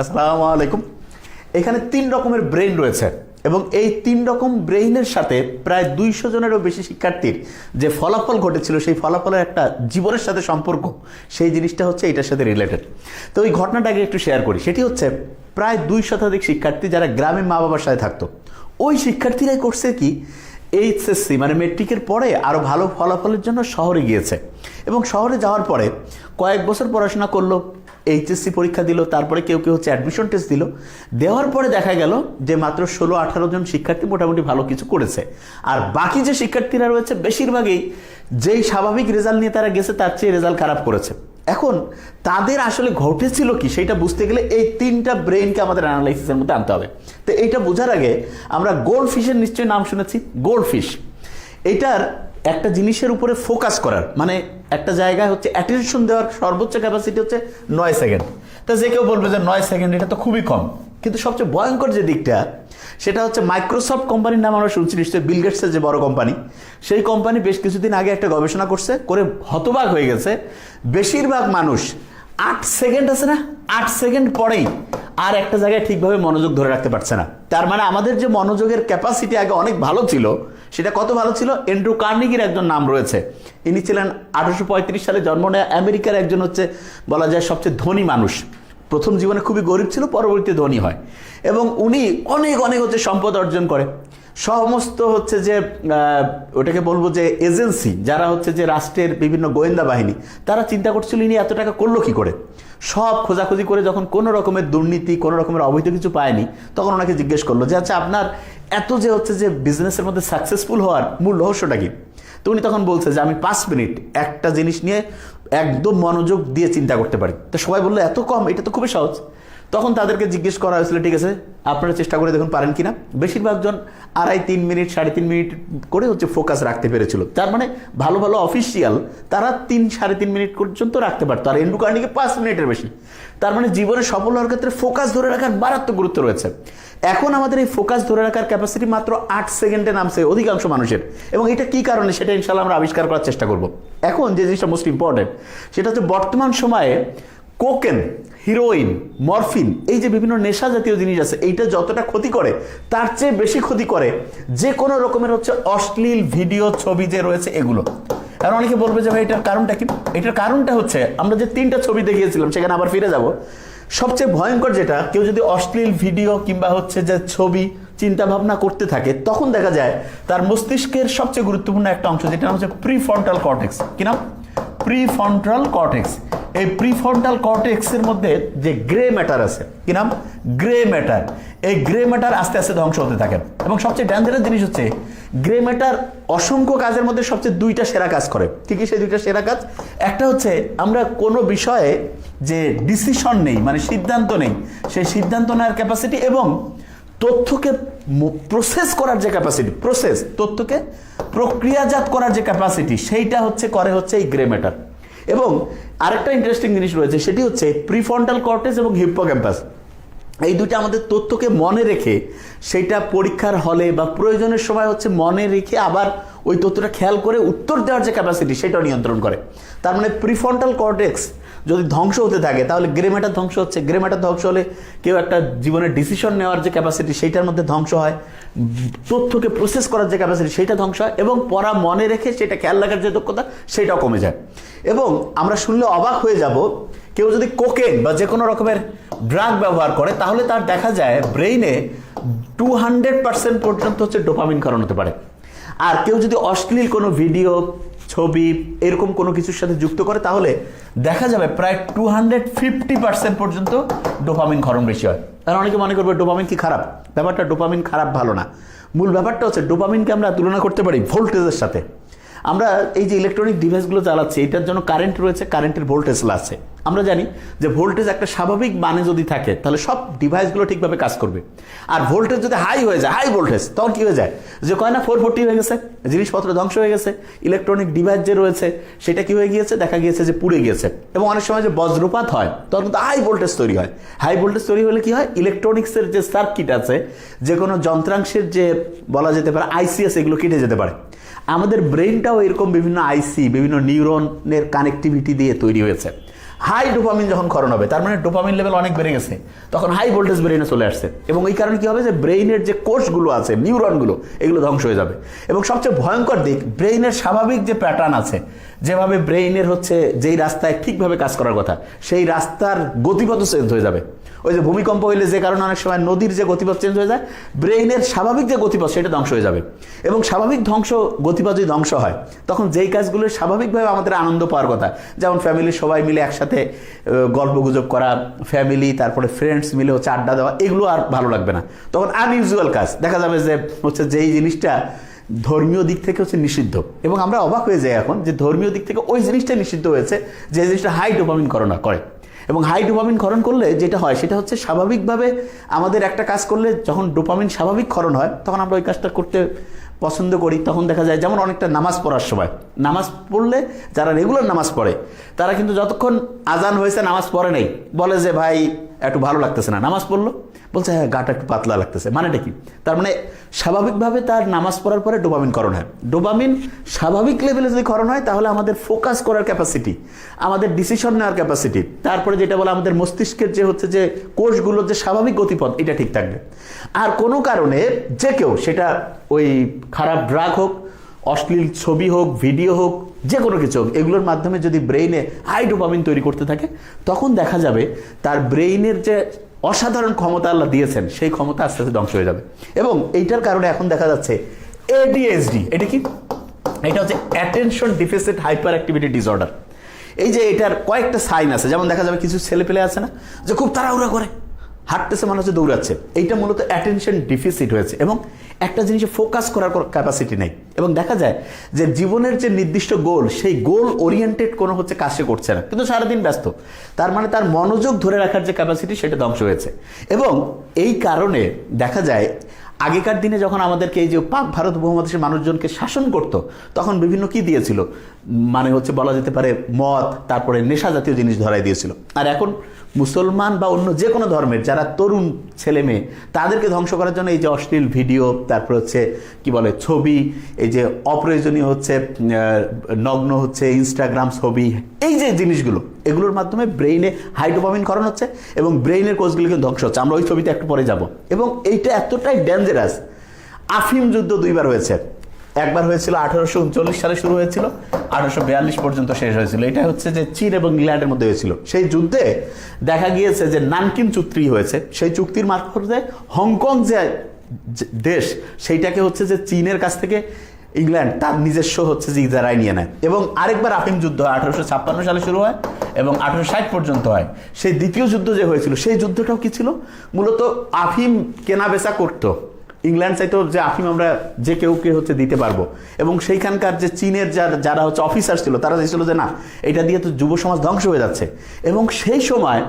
আসসালামু আলাইকুম। এখানে 3 রকমের ব্রেইন রয়েছে এবং এই 3 রকম ব্রেইনের সাথে প্রায় 200 জনেরও বেশি শিক্ষার্থীর যে ফলাফল ঘটেছিল সেই ফলাফলের একটা জীবনের সাথে সম্পর্ক, সেই জিনিসটা হচ্ছে এটার সাথে রিলেটেড। তো ওই ঘটনাটাকে একটু শেয়ার করি। সেটি হচ্ছে প্রায় 2 শতাধিক শিক্ষার্থী যারা গ্রামে মা বাবার সাথে থাকতো, ওই শিক্ষার্থীরাই করছে কি এইচএসসি মানে মেট্রিকের পরে আরও ভালো ফলাফলের জন্য শহরে গিয়েছে এবং শহরে যাওয়ার পরে কয়েক বছর পড়াশোনা করলো, এইচএসসি পরীক্ষা দিল, তারপরে কেউ কেউ হচ্ছে অ্যাডমিশন টেস্ট দিল। দেওয়ার পরে দেখা গেল যে মাত্র 16-18 জন শিক্ষার্থী মোটামুটি ভালো কিছু করেছে, আর বাকি যে শিক্ষার্থীরা রয়েছে বেশিরভাগই যেই স্বাভাবিক রেজাল্ট নিয়ে তারা গেছে তার চেয়ে রেজাল্ট খারাপ করেছে। এখন তাদের আসলে ঘটেছিল কি সেটা বুঝতে গেলে এই 3টা ব্রেইনকে আমাদের অ্যানালাইসিসের মধ্যে আনতে হবে। তো এইটা বোঝার আগে আমরা গোল্ড ফিশের নিশ্চয়ই নাম শুনেছি। গোল্ড ফিশ এইটার একটা জিনিসের উপরে ফোকাস করার মানে একটা জায়গায় হচ্ছে অ্যাটেনশন দেওয়ার সর্বোচ্চ ক্যাপাসিটি হচ্ছে 9 সেকেন্ড। তা যে কেউ বলবে যে 9 সেকেন্ড এটা তো খুবই কম, কিন্তু সবচেয়ে ভয়ঙ্কর যে দিকটা সেটা হচ্ছে মাইক্রোসফট কোম্পানির নাম আমরা শুনছি নিশ্চয়ই, বিল গেটসের যে বড় কোম্পানি, সেই কোম্পানি বেশ কিছুদিন আগে একটা গবেষণা করছে, করে হতবাক হয়ে গেছে। বেশিরভাগ মানুষ 8 সেকেন্ড আছে না, 8 সেকেন্ড পরেই আর একটা জায়গায় ঠিকভাবে মনোযোগ ধরে রাখতে পারছে না। তার মানে আমাদের যে মনোযোগের ক্যাপাসিটি আগে অনেক ভালো ছিল, সেটা কত ভালো ছিল। অ্যান্ড্রু কার্নেগির একজন নাম রয়েছে, ইনি ছিলেন 1835 সালে জন্ম নেওয়া আমেরিকার একজন হচ্ছে বলা যায় সবচেয়ে ধনী মানুষ। প্রথম জীবনে খুবই গরিব ছিল, পরবর্তীতে ধনী হয় এবং উনি অনেক অনেক হচ্ছে সম্পদ অর্জন করে। সমস্ত হচ্ছে যে ওটাকে বলবো যে এজেন্সি যারা হচ্ছে যে রাষ্ট্রের বিভিন্ন গোয়েন্দা বাহিনী, তারা চিন্তা করছিল ইনি এত টাকা করলো কি করে। সব খোঁজাখুঁজি করে যখন কোনো রকমের দুর্নীতি কোনো রকমের অবৈধ কিছু পায়নি, তখন ওনাকে জিজ্ঞেস করলো যে আচ্ছা আপনার এত যে হচ্ছে যে বিজনেসের মধ্যে সাকসেসফুল হওয়ার মূল রহস্যটা কি। তো উনি তখন বলছে যে আমি 5 মিনিট একটা জিনিস নিয়ে একদম মনোযোগ দিয়ে চিন্তা করতে পারি। তো সবাই বললো এত কম, এটা তো খুবই সহজ। তখন তাদেরকে জিজ্ঞেস করা হয়েছিল ঠিক আছে আপনারা চেষ্টা করে দেখুন পারেন কিনা। বেশিরভাগ জন 2.5-3 মিনিট 3.5 মিনিট করে হচ্ছে ফোকাস রাখতে পেরেছিল। তার মানে ভালো ভালো অফিসিয়াল তারা 3-3.5 মিনিট পর্যন্ত রাখতে পারতো, আর অ্যান্ড্রু কার্নেগি 5 মিনিটের বেশি। তার মানে জীবনে সফল হওয়ার ক্ষেত্রে ফোকাস ধরে রাখার মারাত্মক গুরুত্ব রয়েছে। এখন আমাদের এই ফোকাস ধরে রাখার ক্যাপাসিটি মাত্র 8 সেকেন্ডে নামছে অধিকাংশ মানুষের, এবং এটা কি কারণে সেটা ইনশাল্লাহ আমরা আবিষ্কার করার চেষ্টা করব। এখন যে জিনিসটা মোস্ট ইম্পর্টেন্ট সেটা হচ্ছে বর্তমান সময়ে কোকেন, হিরোইন, মরফিন, এই যে বিভিন্ন নেশা জাতীয় জিনিস আছে, এইটা যতটা ক্ষতি করে তার চেয়ে বেশি ক্ষতি করে যে কোনো রকমের হচ্ছে অশ্লীল ভিডিও ছবি যে রয়েছে এগুলো। আর অনেকে বলবে যে ভাই এটার কারণটা কি। এটার কারণটা হচ্ছে আমরা যে 3টা ছবি দেখিয়েছিলাম সেখানে আবার ফিরে যাব। সবচেয়ে ভয়ঙ্কর যেটা, কেউ যদি অশ্লীল ভিডিও কিংবা হচ্ছে যে ছবি চিন্তা ভাবনা করতে থাকে, তখন দেখা যায় তার মস্তিষ্কের সবচেয়ে গুরুত্বপূর্ণ একটা অংশ যেটা নাম হচ্ছে প্রিফ্রন্টাল কর্টেক্স। কি নাম? Prefrontal cortex. এই প্রিফ্রন্টাল কর্টেক্সের মধ্যে যে গ্রে ম্যাটার আছে, কি নাম? Grey matter. এই গ্রে ম্যাটার আস্তে আস্তে ধ্বংস হতে থাকে এবং সবচেয়ে ডেঞ্জারাস জিনিস হচ্ছে গ্রে ম্যাটার অসংখ্য কাজের মধ্যে সবচেয়ে 2টা সেরা কাজ করে। কি কি সেই 2টা সেরা কাজ? একটা হচ্ছে আমরা কোনো বিষয়ে যে ডিসিশন নেই মানে সিদ্ধান্ত নেই, সেই সিদ্ধান্ত নেওয়ার ক্যাপাসিটি এবং তথ্যকে প্রসেস করার যে ক্যাপাসিটি, তথ্যকে প্রক্রিয়াজাত করার যে ক্যাপাসিটি, সেইটা হচ্ছে করে হচ্ছে এই গ্রে ম্যাটার। এবং আরেকটা ইন্টারেস্টিং জিনিস রয়েছে, সেটি হচ্ছে প্রিফ্রন্টাল কর্টেক্স এবং হিপ্পোক্যাম্পাস। এই 2টা আমাদের তথ্যকে মনে রেখে সেটা পরীক্ষার হলে বা প্রয়োজনের সময় হচ্ছে মনে রেখে আবার ওই তথ্যটা খেয়াল করে উত্তর দেওয়ার যে ক্যাপাসিটি সেটাও নিয়ন্ত্রণ করে। তার মানে প্রিফ্রন্টাল কর্টেক্স যদি ধ্বংস হতে থাকে তাহলে গ্রে ম্যাটার ধ্বংস হচ্ছে। গ্রে ম্যাটার ধ্বংস হলে কেউ একটা জীবনের ডিসিশন নেওয়ার যে ক্যাপাসিটি সেইটার মধ্যে ধ্বংস হয়, তথ্যকে প্রসেস করার যে ক্যাপাসিটি সেইটা ধ্বংস হয়, এবং পড়া মনে রেখে সেটা খেয়াল রাখার যে দক্ষতা সেটাও কমে যায়। এবং আমরা শুনলে অবাক হয়ে যাব, কেউ যদি কোকেন বা যে কোনো রকমের ড্রাগ ব্যবহার করে তাহলে তার দেখা যায় ব্রেইনে 200% পর্যন্ত হচ্ছে ডোপামিন ক্ষরণ হতে পারে। আর কেউ যদি অশ্লীল কোনো ভিডিও, ছবি এরকম কোনো কিছুর সাথে যুক্ত করে তাহলে দেখা যাবে প্রায় 250% পর্যন্ত ডোপামিন ক্ষরণ বেশি হয়। কারণ অনেকে মনে করবে ডোপামিন কি খারাপ। ব্যাপারটা ডোপামিন খারাপ ভালো না। মূল ব্যাপারটা হচ্ছে ডোপামিনকে আমরা তুলনা করতে পারি ভোল্টেজের সাথে। আমরা এই যে ইলেকট্রনিক ডিভাইসগুলো চালাচ্ছি এটার জন্য কারেন্ট রয়েছে, কারেন্টের ভোল্টেজ আছে। আমরা জানি যে ভোল্টেজ একটা স্বাভাবিক মানে যদি থাকে তাহলে সব ডিভাইসগুলো ঠিকভাবে কাজ করবে। আর ভোল্টেজ যদি হাই হয়ে যায়, হাই ভোল্টেজ, তখন কি হয়ে যায় যে কয় না 440 হয়ে গেছে, জিনিসপত্র ধ্বংস হয়ে গেছে, ইলেকট্রনিক ডিভাইস যে রয়েছে সেটা কি হয়ে গিয়েছে, দেখা গিয়েছে যে পুড়ে গিয়েছে। এবং অনেক সময় যে বজ্রপাত হয় তখন কিন্তু হাই ভোল্টেজ তৈরি হয়। হাই ভোল্টেজ তৈরি হলে কি হয়, ইলেকট্রনিক্সের যে সার্কিট আছে, যে কোনো যন্ত্রাংশের যে বলা যেতে পারে আইসি আছে, এগুলো কেটে যেতে পারে। আমাদের ব্রেইনটাও এরকম বিভিন্ন আইসি, বিভিন্ন নিউরনের কানেক্টিভিটি দিয়ে তৈরি হয়েছে। হাই ডোপামিন যখন ক্ষরণ হবে, তার মানে ডোপামিন লেভেল অনেক বেড়ে গেছে, তখন হাই ভোল্টেজ ব্রেইনে চলে আসছে, এবং এই কারণে কি হবে যে ব্রেইনের যে কোষগুলো আছে, নিউরনগুলো, এগুলো ধ্বংস হয়ে যাবে। এবং সবচেয়ে ভয়ঙ্কর দিক, ব্রেইনের স্বাভাবিক যে প্যাটার্ন আছে, যেভাবে ব্রেইনের হচ্ছে যেই রাস্তায় ঠিকভাবে কাজ করার কথা, সেই রাস্তার গতিপথও চেঞ্জ হয়ে যাবে। ওই যে ভূমিকম্প হইলে যে কারণে অনেক সময় নদীর যে গতিপথ চেঞ্জ হয়ে যায়, ব্রেইনের স্বাভাবিক যে গতিপথ সেটা ধ্বংস হয়ে যাবে। এবং স্বাভাবিক গতিপথ যদি ধ্বংস হয়, তখন যেই কাজগুলো স্বাভাবিকভাবে আমাদের আনন্দ পাওয়ার কথা, যেমন ফ্যামিলির সবাই মিলে একসাথে গল্প গুজব করা, ফ্যামিলি তারপরে ফ্রেন্ডস মিলে হচ্ছে আড্ডা দেওয়া, এগুলো আর ভালো লাগবে না। তখন আনইউজুয়াল কাজ দেখা যাবে যে হচ্ছে যেই জিনিসটা ধর্মীয় দিক থেকে হচ্ছে নিষিদ্ধ, এবং আমরা অবাক হয়ে যাই এখন যে ধর্মীয় দিক থেকে ওই জিনিসটা নিষিদ্ধ হয়েছে যে জিনিসটা হাই ডোপামিন ক্ষরণ করে। এবং হাই ডোপামিন ক্ষরণ করলে যেটা হয় সেটা হচ্ছে স্বাভাবিকভাবে আমাদের একটা কাজ করলে যখন ডোপামিন স্বাভাবিক ক্ষরণ হয়, তখন আমরা ওই কাজটা করতে পছন্দ করি। তখন দেখা যায় যেমন অনেকটা নামাজ পড়ার সময়, নামাজ পড়লে যারা রেগুলার নামাজ পড়ে তারা কিন্তু যতক্ষণ আজান হয়েছে নামাজ পড়ে নেই, বলে যে ভাই একটু ভালো লাগতেছে না, নামাজ পড়লো, বলছে হ্যাঁ গাটা একটু পাতলা লাগতেছে, মানেটা কি? তার মানে স্বাভাবিকভাবে তার নামাজ পড়ার পরে ডোপামিন ক্ষরণ হয়। ডোপামিন স্বাভাবিক লেভেলে যদি ক্ষরণ হয়, তাহলে আমাদের ফোকাস করার ক্যাপাসিটি, আমাদের ডিসিশন নেওয়ার ক্যাপাসিটি, তারপরে যেটা বলে আমাদের মস্তিষ্কের যে হচ্ছে যে কোষগুলোর যে স্বাভাবিক গতিপথ, এটা ঠিক থাকবে। আর কোনো কারণে যে কেউ, সেটা ওই খারাপ ড্রাগ হোক, অশ্লীল ছবি হোক, ভিডিও হোক, যে কোনো কিছু হোক, এগুলোর মাধ্যমে যদি ব্রেইনে হাই ডোপামিন তৈরি করতে থাকে, তখন দেখা যাবে তার ব্রেইনের যে অসাধারণ ক্ষমতা আল্লাহ দিয়েছেন, সেই ক্ষমতা আস্তে আস্তে ধ্বংস হয়ে যাবে। এবং এইটার কারণে এখন দেখা যাচ্ছে ADHD, এটা কি? এটা হচ্ছে attention deficit hyper activity disorder. এই যে এটার কয়েকটা সাইন আছে, যেমন দেখা যাবে কিছু ছেলে পেলে আছে না, যে খুব তাড়াহুড়া করে হাঁটতেছে, মনে হচ্ছে দৌড়াচ্ছে, এইটা মূলত অ্যাটেনশন ডিফিসিট হয়েছে, এবং একটা জিনিসে ফোকাস করার ক্যাপাসিটি নেই। এবং দেখা যায় যে জীবনের যে নির্দিষ্ট গোল, সেই গোল ওরিয়েন্টেড কোনো হচ্ছে কাজ সে করছে না, কিন্তু সারাদিন ব্যস্ত, তার মানে তার মনোযোগ ধরে রাখার যে ক্যাপাসিটি, সেটা ধ্বংস হয়েছে। এবং এই কারণে দেখা যায় আগেকার দিনে যখন আমাদেরকে এই যে পাক ভারত উপমহাদেশের মানুষজনকে শাসন করত, তখন বিভিন্ন কি দিয়েছিল, মানে হচ্ছে বলা যেতে পারে মদ, তারপরে নেশা জাতীয় জিনিস ধরাই দিয়েছিল। আর এখন মুসলমান বা অন্য যে কোনো ধর্মের যারা তরুণ ছেলে মেয়ে, তাদেরকে ধ্বংস করার জন্য এই যে অশ্লীল ভিডিও, তারপর হচ্ছে কি বলে ছবি, এই যে অপ্রয়োজনীয় হচ্ছে নগ্ন হচ্ছে ইনস্টাগ্রাম ছবি, এই যে জিনিসগুলো, এগুলোর মাধ্যমে ব্রেইনে হাই ডোপামিন ক্ষরণ হচ্ছে এবং ব্রেইনের কোষগুলিকে ধ্বংস হচ্ছে। আমরা ওই ছবিতে একটু পরে যাব। এবং এইটা এতটাই ডেঞ্জারাস, আফিম যুদ্ধ দুইবার হয়েছে। একবার হয়েছিল 1839 সালে শুরু হয়েছিল, 1842 পর্যন্ত শেষ হয়েছিল। এটা হচ্ছে যে চীন এবং ইংল্যান্ডের মধ্যে হয়েছিল। সেই যুদ্ধে দেখা গিয়েছে যে নানকিন চুক্তি হয়েছে, সেই চুক্তির মারফতে হংকং যে দেশ, সেইটাকে হচ্ছে যে চীনের কাছ থেকে ইংল্যান্ড তার নিজস্ব হচ্ছে যে ইজারায় নিয়ে নেয়। এবং আরেকবার আফিম যুদ্ধ 1856 সালে শুরু হয় এবং 1860 পর্যন্ত হয়। সেই দ্বিতীয় যুদ্ধ যে হয়েছিল, সেই যুদ্ধটাও কি ছিল, মূলত আফিম কেনা বেচা করতো। ইংল্যান্ড চাইতো যে আফিম আমরা যে কেউ হচ্ছে দিতে পারবো, এবং সেইখানকার যে চীনের যারা হচ্ছে অফিসার ছিল, তারা চাইছিল যে না, এটা দিয়ে তো যুব সমাজ ধ্বংস হয়ে যাচ্ছে। এবং সেই সময়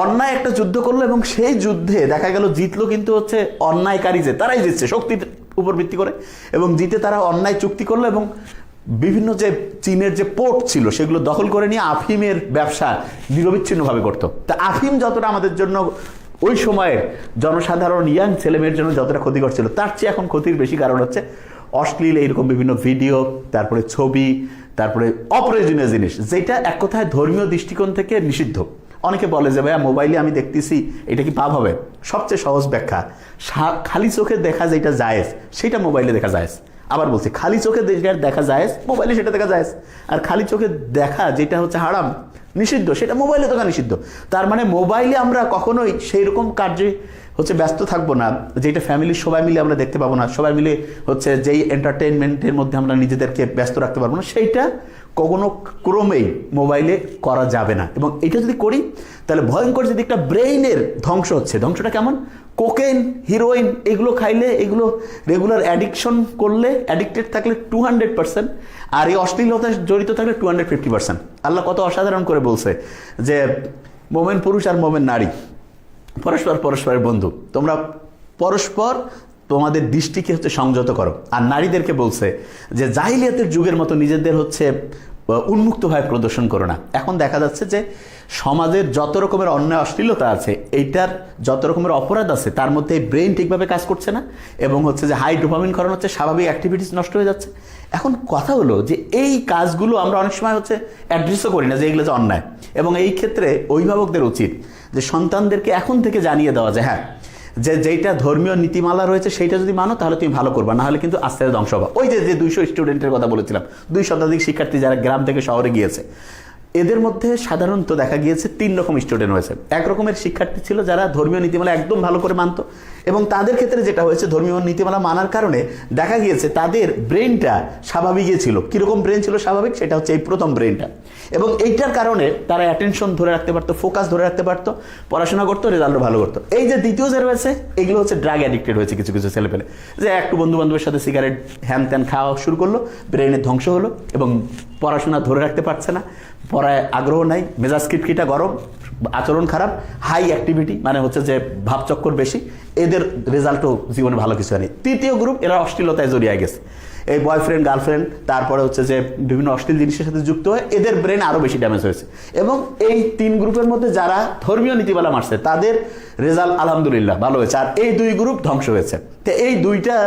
অন্যায় একটা যুদ্ধ করলো, এবং সেই যুদ্ধে দেখা গেল জিতলো কিন্তু হচ্ছে অন্যায়কারী, যে তারাই জিতছে শক্তির উপর ভিত্তি করে, এবং জিতে তারা অন্যায় চুক্তি করলো, এবং বিভিন্ন যে চীনের যে পোর্ট ছিল সেগুলো দখল করে নিয়ে আফিমের ব্যবসা নিরবিচ্ছিন্নভাবে করতো। তা আফিম যতটা আমাদের জন্য ওই সময়ের জনসাধারণ ইয়াং ছেলেমেয়ের জন্য যতটা ক্ষতিকর ছিল, তার চেয়ে এখন ক্ষতির বেশি কারণ হচ্ছে অশ্লীল এইরকম বিভিন্ন ভিডিও, তারপরে ছবি, তারপরে অপ্রয়োজনীয় জিনিস, যেটা এক কথায় ধর্মীয় দৃষ্টিকোণ থেকে নিষিদ্ধ। অনেকে বলে যে ভাইয়া মোবাইলে আমি দেখতেছি, এটা কি পাপ হবে? সবচেয়ে সহজ ব্যাখ্যা, খালি চোখে দেখা যেটা জায়েজ, সেটা মোবাইলে দেখা জায়েজ। আবার বলছি, খালি চোখে দেখা জায়েজ, মোবাইলে সেটা দেখা জায়েজ। আর খালি চোখে দেখা যেটা হচ্ছে হারাম, নিষিদ্ধ, সেটা মোবাইলে দেখা নিষিদ্ধ। তার মানে মোবাইলে আমরা কখনোই সেই রকম কার্যে হচ্ছে ব্যস্ত থাকবো না, যেটা ফ্যামিলির সবাই মিলে আমরা দেখতে পাবো না, সবাই মিলে হচ্ছে যেই এন্টারটেনমেন্টের মধ্যে আমরা নিজেদেরকে ব্যস্ত রাখতে পারবো না, সেইটা কোনো ক্রমেই মোবাইলে করা যাবে না। এবং এটা যদি করি, তাহলে ভয়ঙ্কর যে দিকটা, ব্রেইনের ধ্বংস হচ্ছে। ধ্বংসটা কেমন? কোকেন, হিরোইন, এগুলো খাইলে, এগুলো রেগুলার অ্যাডিকশন করলে, অ্যাডিক্টেড থাকলে 200%, আর এই অশ্লীলতায় জড়িত থাকলে 250%। আল্লাহ কত অসাধারণ করে বলছে যে মোমেন পুরুষ আর মোমেন নারী পরস্পরের বন্ধু, তোমরা পরস্পর তোমাদের দৃষ্টিকে হচ্ছে সংযত করো। আর নারীদেরকে বলছে যে জাহিলিয়াতের যুগের মতো নিজেদের হচ্ছে উন্মুক্তভাবে প্রদর্শন করো না। এখন দেখা যাচ্ছে যে সমাজের যত রকমের অন্যায় অশ্লীলতা আছে, এইটার যত রকমের অপরাধ আছে, তার মধ্যে ব্রেন ঠিকভাবে কাজ করছে না এবং হচ্ছে যে হাই ডোপামিন ক্ষরণ হচ্ছে, স্বাভাবিক অ্যাক্টিভিটিস নষ্ট হয়ে যাচ্ছে। এখন কথা হলো যে এই কাজগুলো আমরা অনেক সময় হচ্ছে অ্যাড্রেসও করি না যে এগুলো যে অন্যায়, এবং এই ক্ষেত্রে অভিভাবকদের উচিত যে সন্তানদেরকে এখন থেকে জানিয়ে দেওয়া যে হ্যাঁ, যে যেইটা ধর্মীয় নীতিমালা রয়েছে সেইটা যদি মানো তাহলে তুমি ভালো করবা, না হলে কিন্তু আস্তে আস্তে ধ্বংস হবা। ওই যে 200 স্টুডেন্টের কথা বলেছিলাম, 2 শতাধিক শিক্ষার্থী যারা গ্রাম থেকে শহরে গিয়েছে, এদের মধ্যে সাধারণত দেখা গিয়েছে 3 রকম স্টুডেন্ট হয়েছে। এক রকমের শিক্ষার্থী ছিল যারা ধর্মীয় নীতিমালা একদম ভালো করে মানতো, এবং তাদের ক্ষেত্রে যেটা হয়েছে ধর্মীয় নীতিমালা মানার কারণে দেখা গিয়েছে তাদের ব্রেনটা স্বাভাবিকই ছিল। কীরকম ব্রেন ছিল স্বাভাবিক, সেটা হচ্ছে এই প্রথম ব্রেনটা, এবং এইটার কারণে তারা অ্যাটেনশন ধরে রাখতে পারতো, ফোকাস ধরে রাখতে পারতো, পড়াশোনা করতো, রেজাল্টও ভালো করতো। এই যে দ্বিতীয় যে রয়েছে, এগুলো হচ্ছে ড্রাগ অ্যাডিক্টেড হয়েছে কিছু কিছু ছেলেপেলে, যে একটু বন্ধু বান্ধবের সাথে সিগারেট হ্যান ত্যান খাওয়া শুরু করলো, ব্রেনের ধ্বংস হলো এবং পড়াশোনা ধরে রাখতে পারছে না, পড়ায় আগ্রহ নাই, মেজাজ খিটখিটা গরম, আচরণ খারাপ, হাই অ্যাক্টিভিটি মানে হচ্ছে যে ভাবচক্কর বেশি, এদের রেজাল্টও জীবনে ভালো কিছু হয়নি। তৃতীয় গ্রুপ, এরা অশ্লীলতায় জড়িয়ে গেছে, এই বয়ফ্রেন্ড গার্লফ্রেন্ড, তারপরে হচ্ছে যে বিভিন্ন অশ্লীল জিনিসের সাথে যুক্ত হয়ে এদের ব্রেন আরও বেশি ড্যামেজ হয়েছে। এবং এই 3 গ্রুপের মধ্যে যারা ধর্মীয় নীতিমালা মারছে তাদের রেজাল্ট আলহামদুলিল্লাহ ভালো হয়েছে, আর এই 2 গ্রুপ ধ্বংস হয়েছে। তো এই 2টা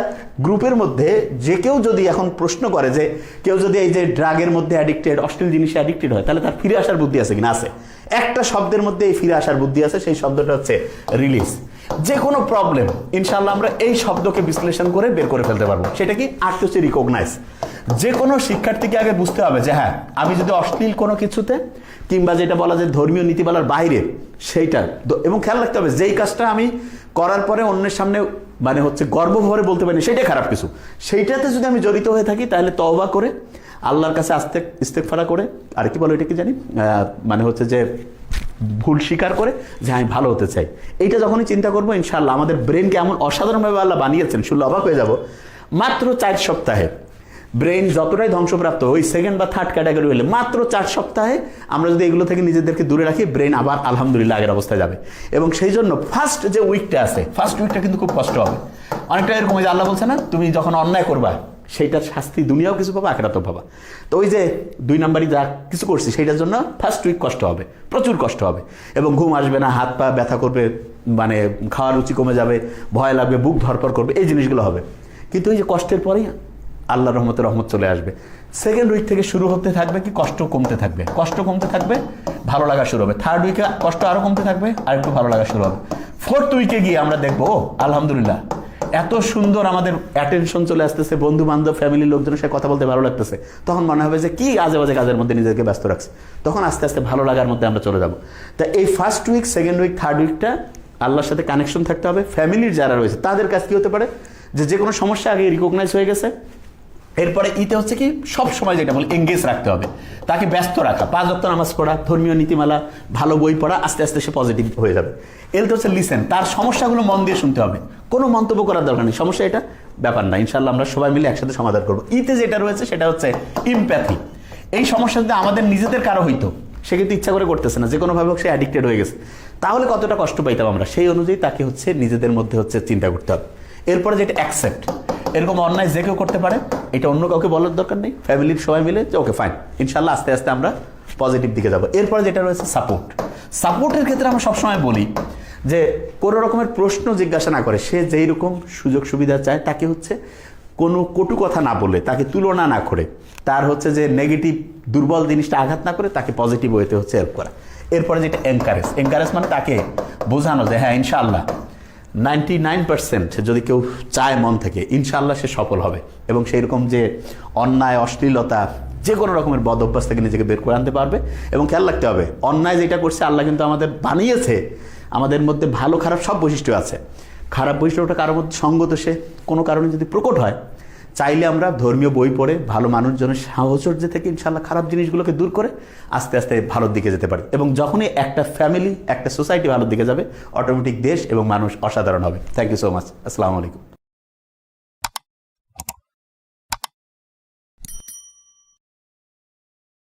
গ্রুপের মধ্যে যে কেউ যদি এখন প্রশ্ন করে যে কেউ যদি এই যে ড্রাগের মধ্যে অ্যাডিক্টেড, অশ্লীল জিনিসে অ্যাডিক্টেড হয়, তাহলে তার ফিরে আসার বুদ্ধি আছে কিনা? আছে। একটা শব্দের মধ্যে এই ফিরে আসার বুদ্ধি আছে, সেই শব্দটা হচ্ছে রিলিজ। যে কোনো প্রবলেম ইনশাল্লাহ আমরা এই শব্দকে বিশ্লেষণ করে বের করে ফেলতে পারবো। সেটা কি? আর্ট হচ্ছে রিকগনাইজ। যে কোনো শিক্ষার্থীকে আগে বুঝতে হবে যে হ্যাঁ, আমি যদি অশ্লীল কোনো কিছুতে কিংবা যেটা বলা যায় ধর্মীয় নীতিমালার বাইরে সেইটা, এবং খেয়াল রাখতে হবে যেই কাজটা আমি করার পরে অন্যের সামনে মানে হচ্ছে গর্বভরে বলতে পারি সেটাই খারাপ কিছু, সেইটাতে যদি আমি জড়িত হয়ে থাকি তাহলে তওবা করে আল্লাহর কাছে ইস্তেগফার করে, আর কি বলে এটা কি জানি, মানে হচ্ছে যে ভুল স্বীকার করে যে আমি ভালো হতে চাই, এইটা যখনই চিন্তা করবো ইনশাআল্লাহ আমাদের ব্রেনকে এমন অসাধারণভাবে আল্লাহ বানিয়েছেন, শুনলে অবাক হয়ে যাব। মাত্র 4 সপ্তাহে ব্রেন যতটাই ধ্বংসপ্রাপ্ত, ওই সেকেন্ড বা থার্ড ক্যাটাগরি হলে মাত্র 4 সপ্তাহে আমরা যদি এগুলো থেকে নিজেদেরকে দূরে রাখি, ব্রেন আবার আলহামদুলিল্লাহ আগের অবস্থায় যাবে। এবং সেই জন্য ফার্স্ট যে উইকটা আছে, ফার্স্ট উইকটা কিন্তু খুব কষ্ট হবে। অনেকটা এরকম যে আল্লাহ বলছে না, তুমি যখন অন্যায় করবা সেইটার শাস্তি দুনিয়াও কিছু পাবা, আখিরাতেও পাবা। তো ওই যে 2 নাম্বারই যা কিছু করছি সেইটার জন্য ফার্স্ট উইক কষ্ট হবে, প্রচুর কষ্ট হবে, এবং ঘুম আসবে না, হাত পা ব্যথা করবে, মানে খাওয়ার রুচি কমে যাবে, ভয় লাগবে, বুক ধরপড় করবে, এই জিনিসগুলো হবে। কিন্তু এই যে কষ্টের পরেই আল্লাহর রহমত চলে আসবে। সেকেন্ড উইক থেকে শুরু হতে থাকবে কি, কষ্ট কমতে থাকবে, কষ্ট কমতে থাকবে, ভালো লাগা শুরু হবে। থার্ড উইকে কষ্ট আরো কমতে থাকবে, আর একটু ভালো লাগা শুরু হবে। ফোর্থ উইকে গিয়ে আমরা দেখবো আলহামদুলিল্লাহ এত সুন্দর আমাদের অ্যাটেনশন চলে আসতেছে, বন্ধু বান্ধব ফ্যামিলির লোকজনের সাথে কথা বলতে ভালো লাগতেছে, তখন মনে হবে যে কি আজে বাজে কাজের মধ্যে নিজেকে ব্যস্ত রাখছে, তখন আস্তে আস্তে ভালো লাগার মধ্যে আমরা চলে যাব। তা এই first week, second week, third উইকটা আল্লাহর সাথে কানেকশন থাকতে হবে। ফ্যামিলির যারা রয়েছে তাদের কাছে কি হতে পারে, যে কোনো সমস্যা আগে রিকগনাইজ হয়ে গেছে, এরপরে ইতে হচ্ছে কি সব সময় যেটা বলি এঙ্গেজ রাখতে হবে, তাকে ব্যস্ত রাখা, 5 ওয়াক্ত নামাজ পড়া, ধর্মীয় নীতিমালা, ভালো বই পড়া, আস্তে আস্তে সে পজিটিভ হয়ে যাবে। এলতে হচ্ছে লিসেন, তার সমস্যাগুলো মন দিয়ে শুনতে হবে, কোনো মন্তব্য করার দরকার নেই, সমস্যা এটা ব্যাপার না, ইনশাল্লাহ আমরা সবাই মিলে একসাথে সমাধান করবো। ইতে যেটা রয়েছে সেটা হচ্ছে ইমপ্যাথি। এই সমস্যা যদি আমাদের নিজেদের কারো হইতো, সে কিন্তু ইচ্ছা করে করতেছে না, যে কোনোভাবে সে অ্যাডিক্টেড হয়ে গেছে, তাহলে কতটা কষ্ট পাইতাম আমরা, সেই অনুযায়ী তাকে হচ্ছে নিজেদের মধ্যে হচ্ছে চিন্তা করতে হবে। এরপরে যেটা অ্যাকসেপ্ট, এরকম অন্যায় যে কেউ করতে পারে, এটা অন্য কাউকে বলার দরকার নেই, ফ্যামিলির সবাই মিলে যে ওকে ফাইন, ইনশাল্লাহ আস্তে আস্তে আমরা পজিটিভ দিকে যাবো। এরপরে যেটা রয়েছে সাপোর্ট। সাপোর্টের ক্ষেত্রে আমরা সবসময় বলি যে কোনো রকমের প্রশ্ন জিজ্ঞাসা না করে, সে যেই রকম সুযোগ সুবিধা চায় তাকে হচ্ছে কোনো কটু কথা না বলে, তাকে তুলনা না করে, তার হচ্ছে যে নেগেটিভ দুর্বল জিনিসটা আঘাত না করে তাকে পজিটিভ ওয়েতে হচ্ছে হেল্প করা। এরপরে যেটা এনকারেজ মানে তাকে বোঝানো যে হ্যাঁ ইনশাআল্লাহ 99% যদি কেউ চায় মন থেকে, ইনশাআল্লাহ সে সফল হবে, এবং সেই রকম যে অন্যায় অশ্লীলতা যে কোনো রকমের বদ অভ্যাস থেকে নিজেকে বের করে আনতে পারবে। এবং খেয়াল রাখতে হবে অন্যায় যেটা করছে আল্লাহ কিন্তু আমাদের বানিয়েছে, আমাদের মধ্যে ভালো খারাপ সব বৈশিষ্ট্য আছে, খারাপ বৈশিষ্ট্যটা কারোর মধ্যে সঙ্গত সে কোনো কারণে যদি প্রকট হয়, চাইলে আমরা ধর্মীয় বই পড়ে ভালো মানুষজনের সাহচর্য থেকে ইনশাআল্লাহ খারাপ জিনিসগুলোকে দূর করে আস্তে আস্তে ভালোর দিকে যেতে পারি। এবং যখনই একটা ফ্যামিলি, একটা সোসাইটি ভালোর দিকে যাবে, অটোমেটিক দেশ এবং মানুষ অসাধারণ হবে। Thank you so much. আসসালামু আলাইকুম।